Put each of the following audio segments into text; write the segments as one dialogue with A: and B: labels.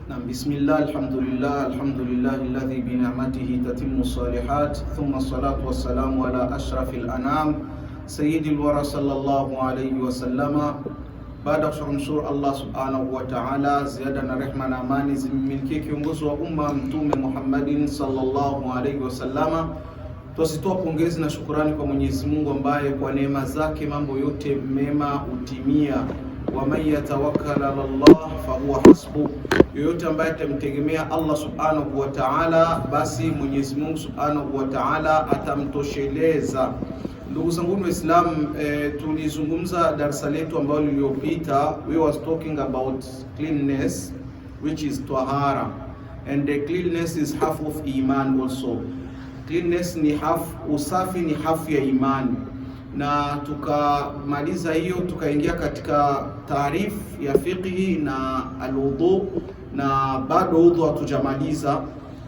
A: Bismillah, alhamdulillah alladhi bi ni'matihi tatimmu salihat, thumma salatu wassalamu ala ashrafil anam sayyidil wara sallallahu alayhi wa sallama. Baada ya kumshukuru Allah subhanahu wa ta'ala, ziada na rehma na amani zimmiliki kiongozi wa umma Mtume Muhammadin sallallahu alayhi wa sallama. Twasitoa pongezi na shukurani kwa Mwenyezi Mungu ambaye kwa neema zake mambo yote mema hutimia. Wa man yatawakkal ala Allah fahuwa hasbuh, yoyote ambaye atamtegemea Allah subhanahu wa ta'ala, basi Mwenyezi Mungu subhanahu wa ta'ala atamtosheleza. Ndugu zangu wa Islam, tulizungumza darasa letu ambalo lililopita. We was talking about cleanness, which is tahara, and the cleanness is half of iman also. Cleanness ni half, usafi ni half ya imani. Na tukamaliza hiyo, tukaingia katika taarif ya fiqhi na alwudu, na bado udhu hatujamaliza,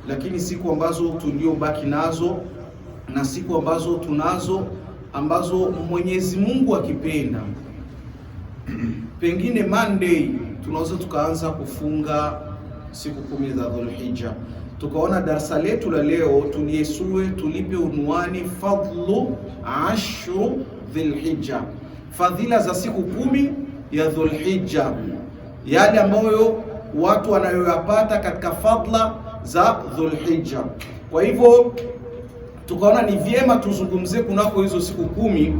A: lakini siku ambazo tuliobaki nazo na siku ambazo tunazo ambazo Mwenyezi Mungu akipenda pengine Monday tunaweza tukaanza kufunga siku 10 za Dhulhijja. Tukaona darasa letu la leo tulipe unwani fadlu ashru Dhulhijja, fadhila za siku 10 ya Dhulhijja, yale ambayo watu wanayoyapata katika fadla za Dhulhijja. Kwa hivyo tukaona ni vyema tuzungumzie kunako hizo siku 10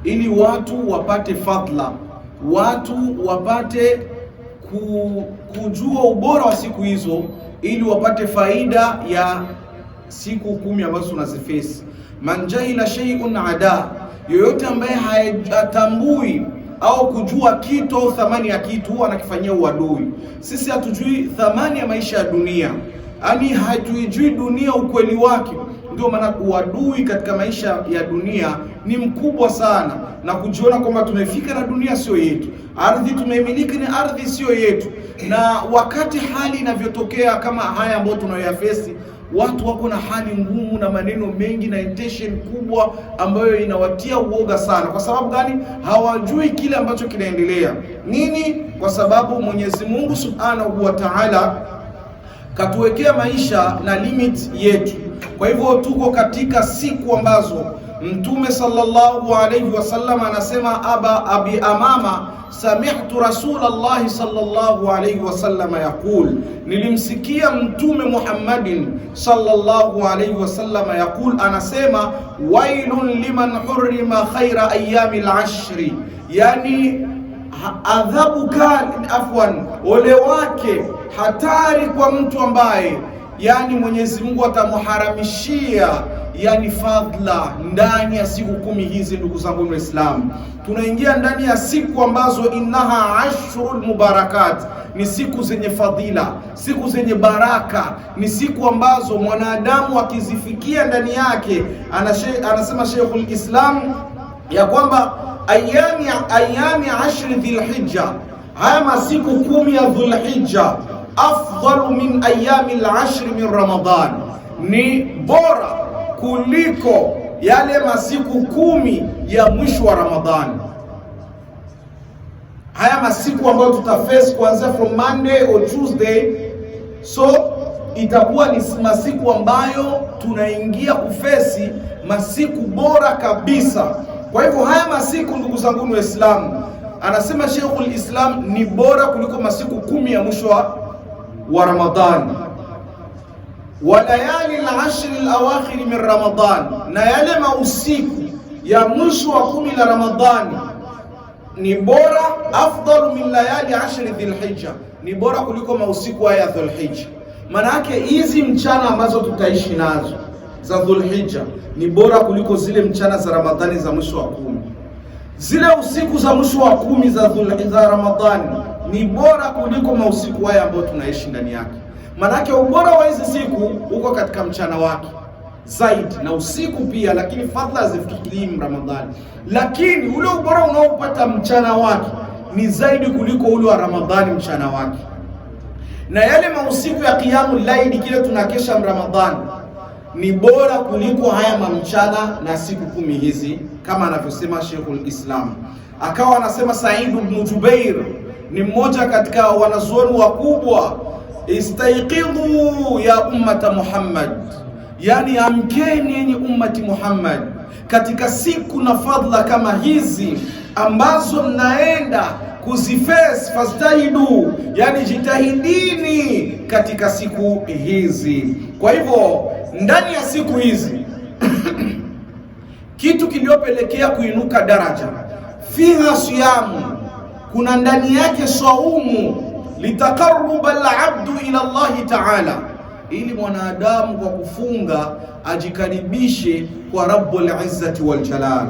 A: ili watu wapate fadla, watu wapate kujua ubora wa siku hizo, ili wapate faida ya siku 10 ambazo tunazifesi. Man jahila shay'un ada, yoyote ambaye hayatambui au kujua kitu au thamani ya kitu huwa anakifanyia uadui. Sisi hatujui thamani ya maisha ya dunia, yani hatujui dunia ukweli wake. Ndio maana uadui katika maisha ya dunia ni mkubwa sana, na kujiona kwamba tumefika na dunia sio yetu, ardhi tumeimiliki ni ardhi sio yetu. Na wakati hali inavyotokea kama haya ambayo tunayoyafesi, watu wako na hali ngumu na maneno mengi na intention kubwa ambayo inawatia uoga sana. Kwa sababu gani? Hawajui kile ambacho kinaendelea nini. Kwa sababu Mwenyezi Mungu Subhanahu wa Ta'ala katuwekea maisha na limit yetu. Kwa hivyo tuko katika siku ambazo Mtume sallallahu alayhi wasallam anasema abi amama sami'tu Rasulullah sallallahu alayhi wasallam yaqul, nilimsikia Mtume Muhammadin sallallahu alayhi wasallam yaqul, anasema wailun liman hurrima khaira ayyamil ashri, yani adhabu kali, ole wake, hatari kwa mtu ambaye yani Mwenyezi Mungu atamharamishia yani fadla ndani ya siku 10 hizi. Ndugu zangu wa Islam, tunaingia ndani ya siku ambazo innaha ashrul mubarakat, ni siku zenye fadhila, siku zenye baraka, ni siku ambazo mwanadamu akizifikia ndani yake, anasema Sheikhul Islam ya kwamba ayami ashri Dhulhijja, haya masiku 10 ya Dhulhijja afdalu min ayami al-ashri min Ramadan, ni bora kuliko yale masiku 10 ya mwisho wa Ramadhani. Haya masiku ambayo tutaface kuanzia from Monday or Tuesday, so itakuwa ni masiku ambayo tunaingia kufesi masiku bora kabisa. Kwa hivyo haya masiku, ndugu zangu wa Islam, anasema Sheikhul Islam, ni bora kuliko masiku 10 ya mwisho wa Ramadhani. Wa layali al-ashr al-awakhir min Ramadan, na yale mausiku ya mwisho wa 10 la Ramadhani ni bora, afdalu min layali ashri Dhulhijja, ni bora kuliko mausiku haya ya Dhulhijja. Maana yake hizi mchana ambazo tutaishi nazo za Dhulhijja ni bora kuliko zile mchana za Ramadhani za mwisho wa 10. Zile usiku za mwisho wa 10 za Ramadhani ni bora kuliko mausiku haya ambayo tunaishi ndani yake. Manake ubora wa hizi siku uko katika mchana wake zaidi na usiku pia, lakini fadhila hazifikii Ramadhani. Lakini ule ubora unaopata mchana wake ni zaidi kuliko ule wa Ramadhani mchana wake. Na yale mausiku ya qiyamul layli, kile tunakesha Ramadhani, ni bora kuliko haya mamchana na siku 10 hizi, kama anavyosema Sheikhul Islam. Akawa anasema Said ibn Jubair, ni mmoja katika wanazuoni wakubwa istayqidhu ya ummata Muhammad, yani amkeni yenye ummati Muhammad katika siku na fadhila kama hizi ambazo mnaenda kuzifes, fastahidu, yani jitahidini katika siku hizi. Kwa hivyo ndani ya siku hizi kitu kiliopelekea kuinuka daraja, fiha siyamu, kuna ndani yake saumu, litaqarruba al-abdu ila Allah ta'ala, ili mwanadamu kwa kufunga ajikaribishe kwa Rabbul Izzati wal Jalal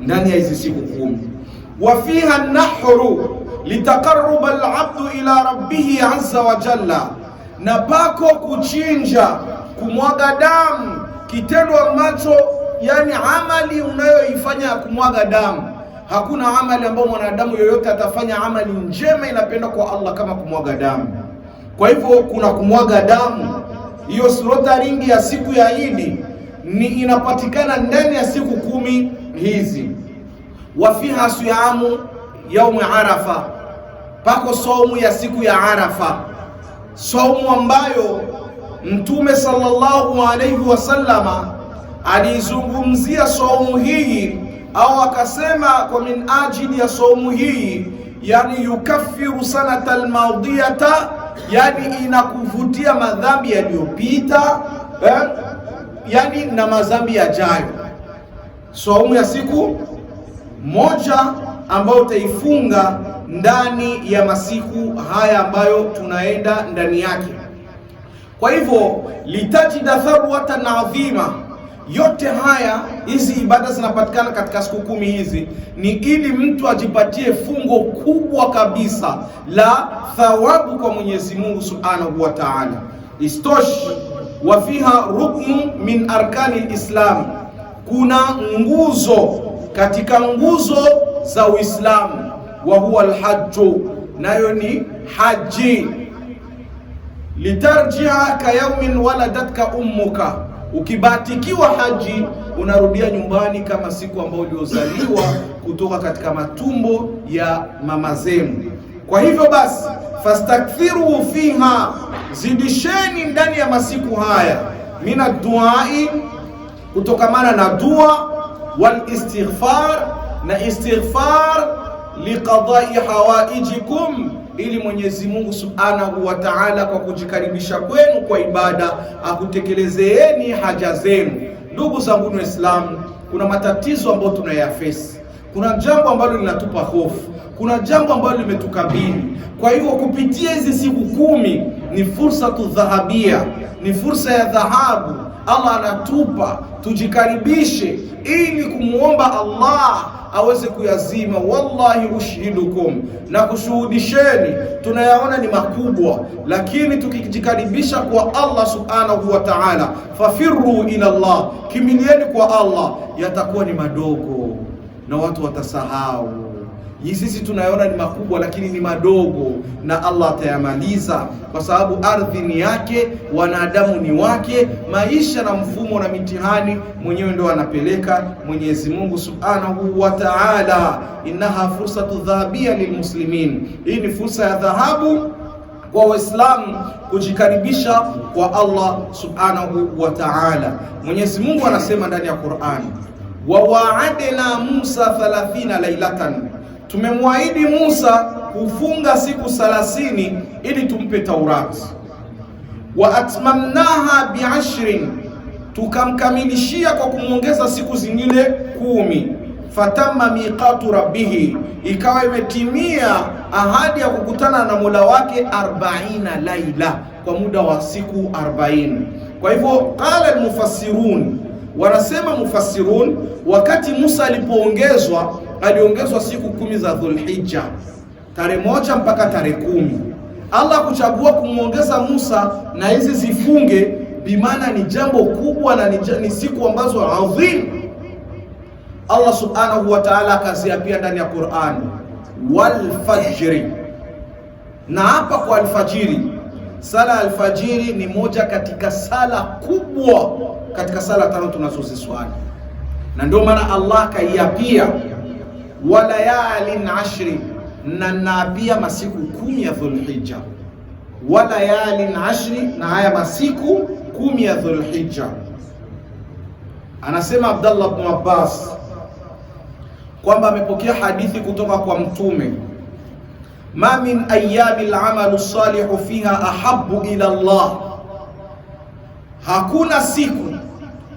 A: ndani ya hizi siku 10. Wa fiha an-nahru litaqarruba al-abdu ila rabbih azza wa jalla, na pako kuchinja, kumwaga damu, kitendo ambacho yani amali unayoifanya ya kumwaga damu. Hakuna amali ambayo mwanadamu yoyote atafanya amali njema inapenda kwa Allah kama kumwaga damu. Kwa hivyo kuna kumwaga damu, hiyo slaughter ya siku ya Idi ni inapatikana ndani ya siku 10 hizi. Wa fiha siyamu yaumu Arafa, pako saumu ya siku ya Arafa, saumu ambayo Mtume sallallahu alayhi wasallama alizungumzia saumu hii, au akasema kwa min ajili ya saumu hii, yani yukaffiru sanata almadiyata, yani inakuvutia madhambi yaliyopita, yani na madhambi yajayo. Saumu ya siku moja ambayo utaifunga ndani ya masiku haya ambayo tunaenda ndani yake. Kwa hivyo litajida tharwatan adhima, yote haya hizi ibada zinapatikana katika siku 10 hizi ni ili mtu ajipatie fungo kubwa kabisa la thawabu kwa Mwenyezi Mungu Subhanahu wa Ta'ala. Istosh wa fiha ruknu min arkani alislam, kuna nguzo katika nguzo za Uislamu, wa huwa alhajju, nayo ni haji. Litarjia ka yawmin waladatka ummuka, ukibatikiwa haji unarudia nyumbani kama siku ambayo uliozaliwa kutoka katika matumbo ya mama zenu. Kwa hivyo basi, fastakthiru fiha, zidisheni ndani ya masiku haya, mina duai, kutokamana na dua, wal istighfar, na istighfar, liqadai hawaijikum, ili Mwenyezi Mungu Subhanahu wa Ta'ala kwa kujikaribisha kwenu kwa ibada akutekelezeeni haja zenu. Ndugu zangu Waislamu, kuna matatizo ambayo tunayafesi, kuna jambo ambalo linatupa hofu, kuna jambo ambalo limetukabili. Kwa hivyo kupitia hizi siku 10 ni fursa tudhahabia, ni fursa ya dhahabu Allah anatupa tujikaribishe ili kumuomba Allah aweze kuyazima. Wallahi ushhidukum, na kushuhudisheni, tunayaona ni makubwa, lakini tukijikaribisha kwa Allah Subhanahu wa Ta'ala, fafirru ila Allah, kimilieni kwa Allah, yatakuwa ni madogo na watu watasahau. Sisi tunayaona ni makubwa, lakini ni madogo, na Allah atayamaliza, kwa sababu ardhi ni yake, wanadamu ni wake, maisha na mfumo na mitihani mwenyewe ndio anapeleka Mwenyezi Mungu Subhanahu wa Ta'ala. Innaha fursatu dhahabia lilmuslimin, hii ni fursa ya dhahabu kwa Waislamu kujikaribisha kwa Allah Subhanahu wa Ta'ala. Mwenyezi Mungu anasema ndani ya Qur'an, wa wa'adna Musa 30 lailatan, tumemwahidi Musa kufunga siku 30 ili tumpe Taurati. Wa atmamnaha bi'ashrin, tukamkamilishia kwa kumwongeza siku zingine 10. Fatamma miqatu rabbih, ikawa imetimia ahadi ya kukutana na Mola wake 40 laila, kwa muda wa siku 40. Kwa hivyo qala almufassirun, wanasema mufassirun, wakati Musa alipoongezwa, aliongezwa siku 10 za Dhulhijja, tarehe 1 mpaka tarehe 10. Allah kuchagua kumwongeza Musa na hizi zifunge, bimaana ni jambo kubwa na ni siku ambazo adhim. Allah Subhanahu wa Ta'ala akaziapia ndani ya Qur'an, wal fajri, na hapa kwa alfajiri. Sala alfajiri ni moja katika sala kubwa katika sala 5 tunazoziswali, na ndio maana Allah kaiapia walayalin ashri, na naapia masiku 10 ya Dhulhijja. wa layalin ashri, na haya masiku 10 ya Dhulhijja. Anasema Abdullah ibn Abbas kwamba amepokea hadithi kutoka kwa Mtume, ma min ayami al-amalu salihu fiha ahabbu ila Allah, hakuna siku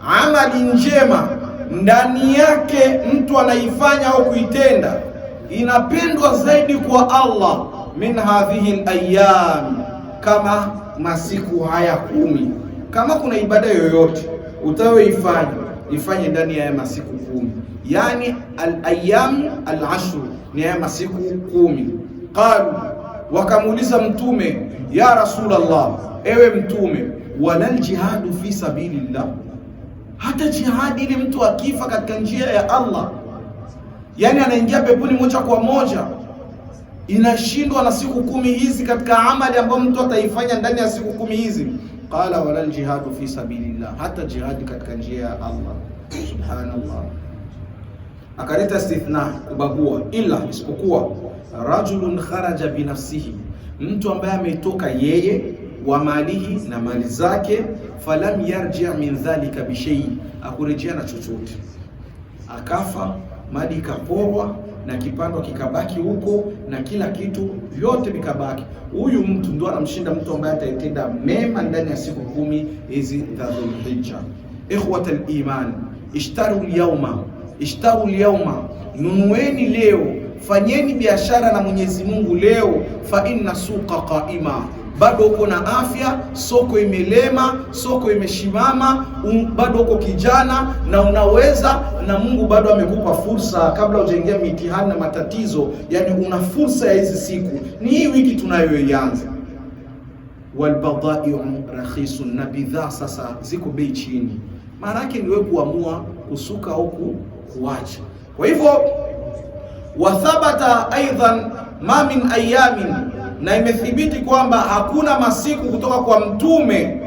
A: amali njema ndani yake mtu anaifanya au kuitenda inapendwa zaidi kwa Allah min hadhihi al-ayyam, kama masiku haya 10. Kama kuna ibada yoyote utayoifanya, ifanye ndani ya masiku 10, yani al-ayyam al-ashr, ni ya masiku 10. Qalu, wakamuuliza Mtume, ya Rasulullah, ewe Mtume, wala jihadu fi sabilillah, hata jihadi ile mtu akifa katika njia ya Allah, yani anaingia peponi moja kwa moja, inashindwa na siku 10 hizi katika amali ambayo mtu ataifanya ndani ya siku 10 hizi? Qala wala jihadu fi sabilillah, hata jihadi katika njia ya Allah. Subhanallah. Akaleta istithna, kubagua, ila isipokuwa rajulun kharaja binafsihi, mtu ambaye ametoka yeye, wa malihi, na mali zake, falam yarji' min dhalika bishay, akurejea na chochote, akafa, mali ikaporwa na kipando kikabaki huko na kila kitu vyote vikabaki. Huyu mtu ndo anamshinda mtu ambaye ataitenda mema ndani ya siku 10 hizi za Dhulhijja. Ikhwata al-iman, ishtaru al-yawma, nunueni leo, fanyeni biashara na Mwenyezi Mungu leo, fa inna suqa qaima, bado uko na afya, soko imelema, soko imeshimama, bado uko kijana na unaweza, na Mungu bado amekupa fursa kabla hujaingia mitihani na matatizo. Yani una fursa ya hizi siku, ni hii wiki tunayoianza. Walbadai'u rakhisun, na bidhaa sasa ziko bei chini. Maana yake ni wewe kuamua kusuka au kuacha. Kwa hivyo wathabata aidan ma min ayamin, na imethibiti kwamba hakuna masiku kutoka kwa Mtume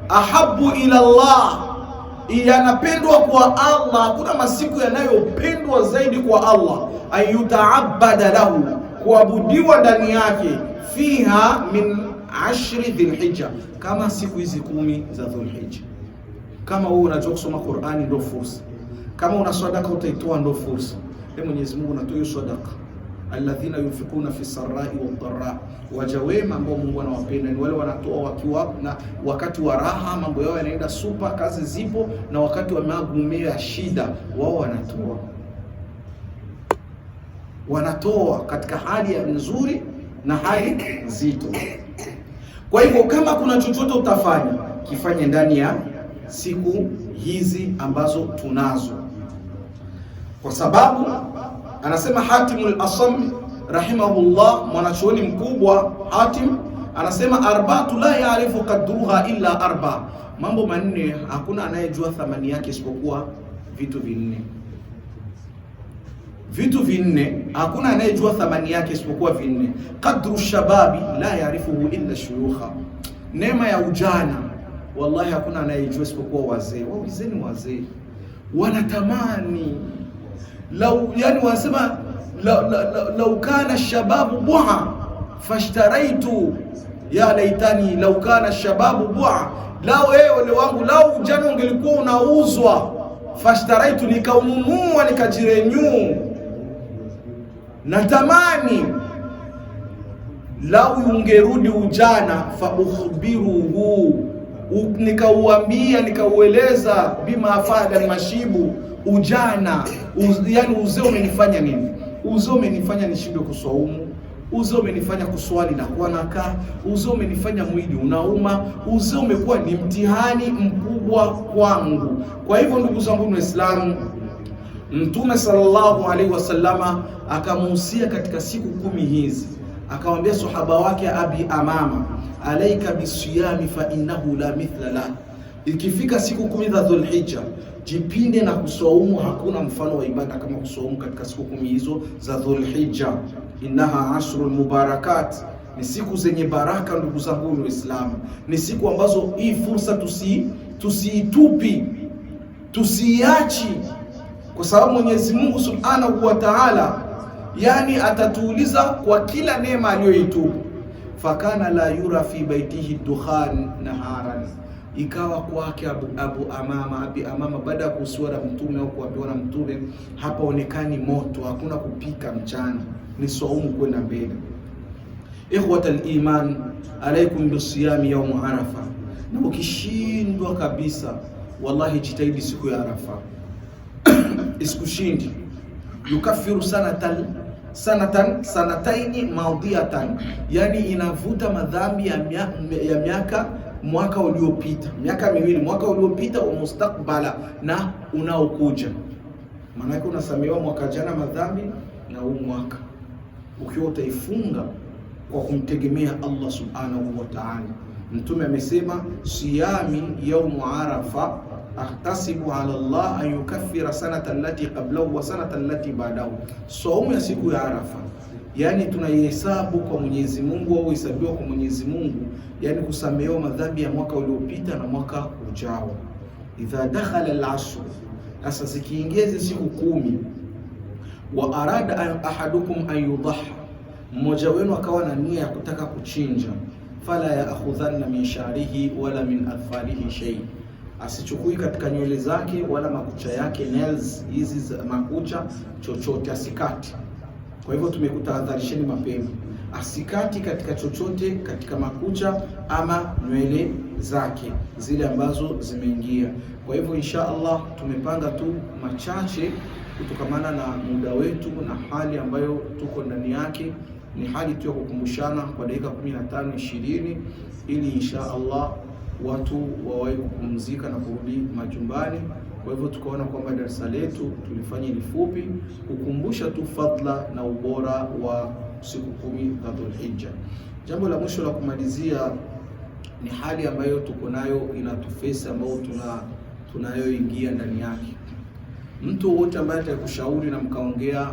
A: ahabu ila Allah, yanapendwa kwa Allah, hakuna masiku yanayopendwa zaidi kwa Allah, ayutaabada lahu, kuabudiwa ndani yake, fiha min ashri Dhulhijja, kama siku hizi 10 za Dhulhijja. Kama wewe unajua kusoma Qur'ani ndio fursa, kama una sadaka utaitoa ndio fursa. Mwenyezi Mungu anatoa sadaka, alladhina yunfikuna fi sarai wadh-dharra, waja wema ambao Mungu anawapenda ni wale wanatoa wakiwa na wakati wa raha, mambo yao yanaenda super, kazi zipo, na wakati wa magumia shida wao wanatoa katika hali ya nzuri na hali nzito. Kwa hivyo kama kuna chochote utafanya, kifanye ndani ya siku hizi ambazo tunazo, kwa sababu anasema Hatimul Asam rahimahullah, mwanachuoni mkubwa Hatim, anasema arba'atu la ya'rifu qadruha illa 4, mambo manne hakuna anayejua thamani yake isipokuwa vitu vinne. Vitu vinne hakuna anayejua thamani yake isipokuwa vinne. Qadru shababi la ya'rifuhu illa shuyukha, neema ya ujana wallahi hakuna anayejua isipokuwa wazee. Wazee wanatamani yani wanasema lau kana shababu buha fashtaraitu, ya laitani lau kana shababu buha, lao ole wangu, lau ujana ungelikuwa unauzwa, fashtaraitu, nikaununua nikajirenew. Natamani lau ungerudi ujana, fa ukhbiruhu, nikauambia nikaueleza, bima afada mashibu, ujana yani uzee umenifanya nini? Uzee umenifanya nishindwe kuswaumu, uzee umenifanya kuswali na kuwa nakaa, uzee umenifanya mwili unauma, uzee umekuwa ni mtihani mkubwa kwangu. Kwa hivyo ndugu zangu Waislamu, Mtume sallallahu alaihi wasallama akamuhusia katika siku 10 hizi, akamwambia sahaba wake Abi Amama, alaika bisiyami fa innahu la mithla la, ikifika siku 10 za Dhulhijja jipinde na kuswaumu, hakuna mfano wa ibada kama kuswaumu katika siku 10 hizo za Dhulhijja. Innaha ashrul mubarakat, ni siku zenye baraka ndugu zangu Waislamu, ni siku ambazo hii fursa tusiitupi, tusiachi, kwa sababu Mwenyezi Mungu Subhanahu wa Ta'ala yani atatuuliza kwa kila neema aliyoitupa. fakana la yura fi baitihi dukhan naharan, ikawa kwake Abi Amama baada ya kuhusiwa na mtume au kuambiwa na mtume, hapaonekani moto, hakuna kupika mchana, ni saumu kwenda mbele. Ikhwatal iman, alaikum bisiyami yawm Arafa. Na ukishindwa kabisa, wallahi jitahidi siku ya Arafa. Isikushindi. Yukafiru sanataini maudhiatan, yani inavuta madhambi ya mwaka uliopita, miaka miwili, mwaka uliopita wa mustakbala na unaokuja. Maana unasamehewa mwaka jana madhambi na huu mwaka, ukiwa utaifunga kwa kumtegemea Allah subhanahu wa ta'ala. Mtume amesema siyami yawm Arafa ahtasibu ala Allah an yukaffira sanata allati qablahu wa sanata allati ba'dahu. Saumu ya siku ya Arafa, yani tunaihesabu kwa Mwenyezi Mungu au hesabiwa kwa Mwenyezi Mungu, yani kusamehewa madhambi ya mwaka uliopita na mwaka ujao. Idha dakhala al-ashr, sasa zikiingia siku 10, wa arada ahadukum an yudaha, mmoja wenu akawa na nia ya kutaka kuchinja, fala ya'khudhanna min sha'rihi wala min athfarihi shay, asichukui katika nywele zake wala makucha yake, nails hizi za makucha, chochote asikati. Kwa hivyo tumekutahadharisheni mapema, asikati katika chochote, katika makucha ama nywele zake zile ambazo zimeingia. Kwa hivyo insha Allah tumepanga tu machache kutokamana na muda wetu na hali ambayo tuko ndani yake. Ni hali tu ya kukumbushana kwa dakika 15-20 ili insha Allah watu wawahi kupumzika na kurudi majumbani. Kwa hivyo tukaona kwamba darasa letu tulifanya ni fupi, kukumbusha tu fadla na ubora wa siku 10 za Dhulhijja. Jambo la mwisho la kumalizia ni hali ambayo tuko nayo inatufesa, ambayo tunayoingia ndani yake. Mtu wote ambaye atakushauri na mkaongea